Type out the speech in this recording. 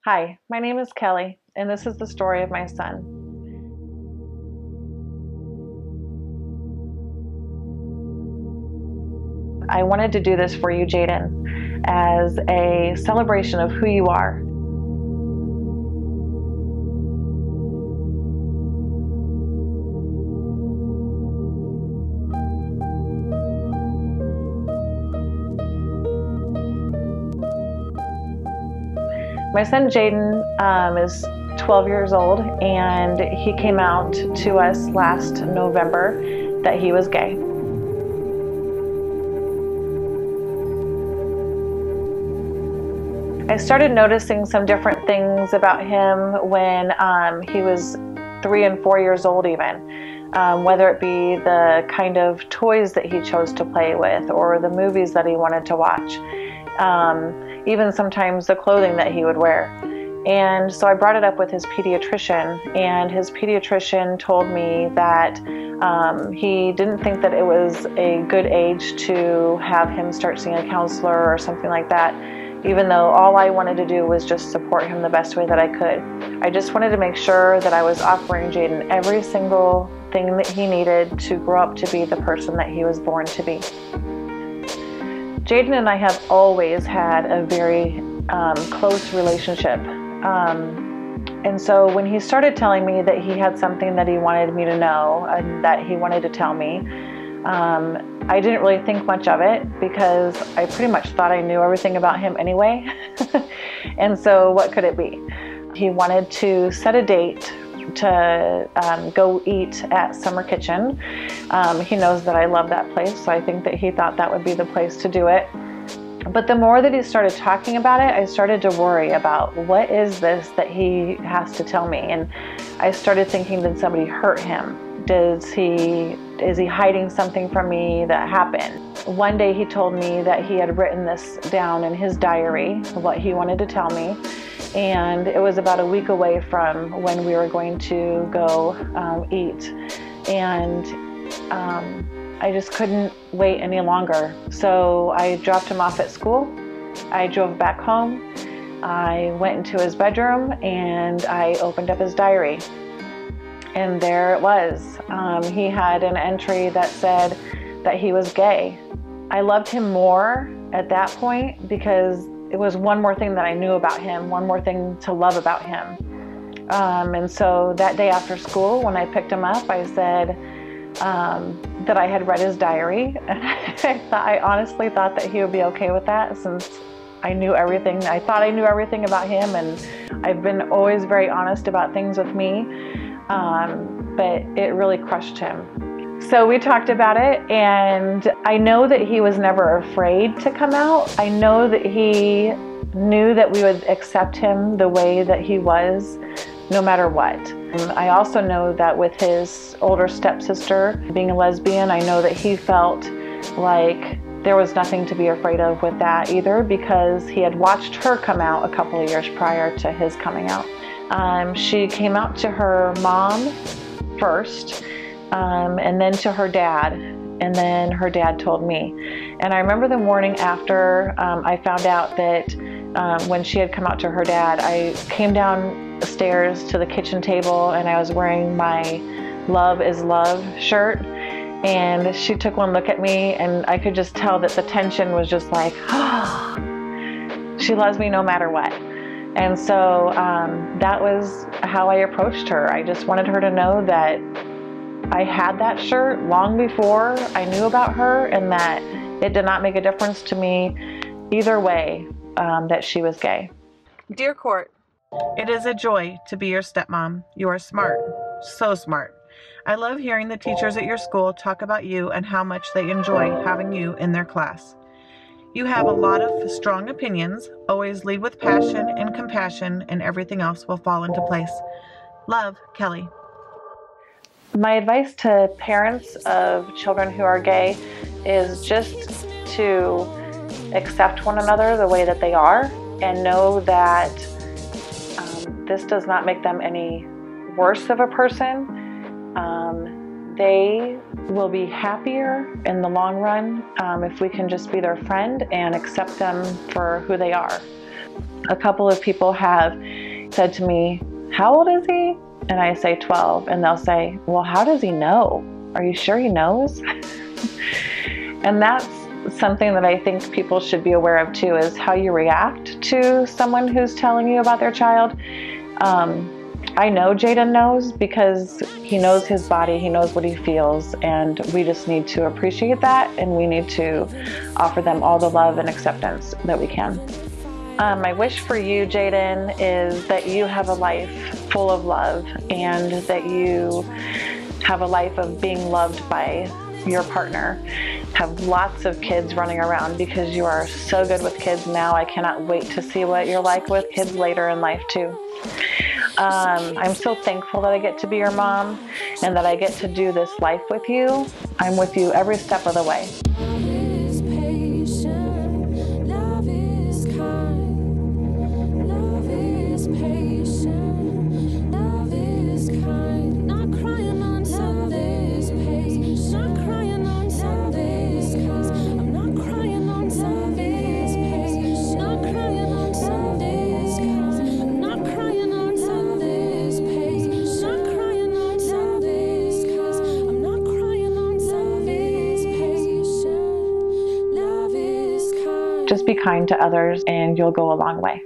Hi, my name is Kelly, and this is the story of my son. I wanted to do this for you, Jaden, as a celebration of who you are. My son Jaden is 12 years old, and he came out to us last November that he was gay. I started noticing some different things about him when he was 3 and 4 years old even, whether it be the kind of toys that he chose to play with or the movies that he wanted to watch, even sometimes the clothing that he would wear. And so I brought it up with his pediatrician, and his pediatrician told me that he didn't think that it was a good age to have him start seeing a counselor or something like that, even though all I wanted to do was just support him the best way that I could. I just wanted to make sure that I was offering Jaden every single thing that he needed to grow up to be the person that he was born to be. Jaden and I have always had a very close relationship. And so when he started telling me that he had something that he wanted me to know and that he wanted to tell me, I didn't really think much of it because I pretty much thought I knew everything about him anyway. And so what could it be? He wanted to set a date to go eat at Summer Kitchen. He knows that I love that place, so I think that he thought that would be the place to do it. But the more that he started talking about it, I started to worry about what is this that he has to tell me. And I started thinking, did somebody hurt him? Is he hiding something from me that happened? One day he told me that he had written this down in his diary, what he wanted to tell me. And it was about a week away from when we were going to go eat. And I just couldn't wait any longer. So I dropped him off at school. I drove back home. I went into his bedroom and I opened up his diary. And there it was. He had an entry that said that he was gay. I loved him more at that point because it was one more thing that I knew about him, one more thing to love about him. And so that day after school, when I picked him up, I said that I had read his diary. And I honestly thought that he would be okay with that since I knew everything. I thought I knew everything about him, and I've been always very honest about things with me. But it really crushed him. So we talked about it, and I know that he was never afraid to come out. I know that he knew that we would accept him the way that he was, no matter what. I also know that with his older stepsister being a lesbian, I know that he felt like there was nothing to be afraid of with that either, because he had watched her come out a couple of years prior to his coming out. She came out to her mom first, and then to her dad, and then her dad told me. And I remember the morning after I found out that when she had come out to her dad, I came downstairs to the kitchen table and I was wearing my "Love is Love" shirt. And she took one look at me, and I could just tell that the tension was just like, she loves me no matter what. And so that was how I approached her. I just wanted her to know that I had that shirt long before I knew about her, and that it did not make a difference to me either way that she was gay. Dear Court, it is a joy to be your stepmom. You are smart, so smart. I love hearing the teachers at your school talk about you and how much they enjoy having you in their class. You have a lot of strong opinions, always lead with passion and compassion, and everything else will fall into place. Love, Kelly. My advice to parents of children who are gay is just to accept one another the way that they are, and know that this does not make them any worse of a person. They will be happier in the long run if we can just be their friend and accept them for who they are. A couple of people have said to me, how old is he? And I say 12, and they'll say, well, how does he know? Are you sure he knows? And that's something that I think people should be aware of too, is how you react to someone who's telling you about their child. I know Jaden knows, because he knows his body, he knows what he feels, and we just need to appreciate that, and we need to offer them all the love and acceptance that we can. My wish for you, Jaden, is that you have a life full of love, and that you have a life of being loved by your partner. Have lots of kids running around, because you are so good with kids now. I cannot wait to see what you're like with kids later in life too. I'm so thankful that I get to be your mom, and that I get to do this life with you. I'm with you every step of the way. Just be kind to others, and you'll go a long way.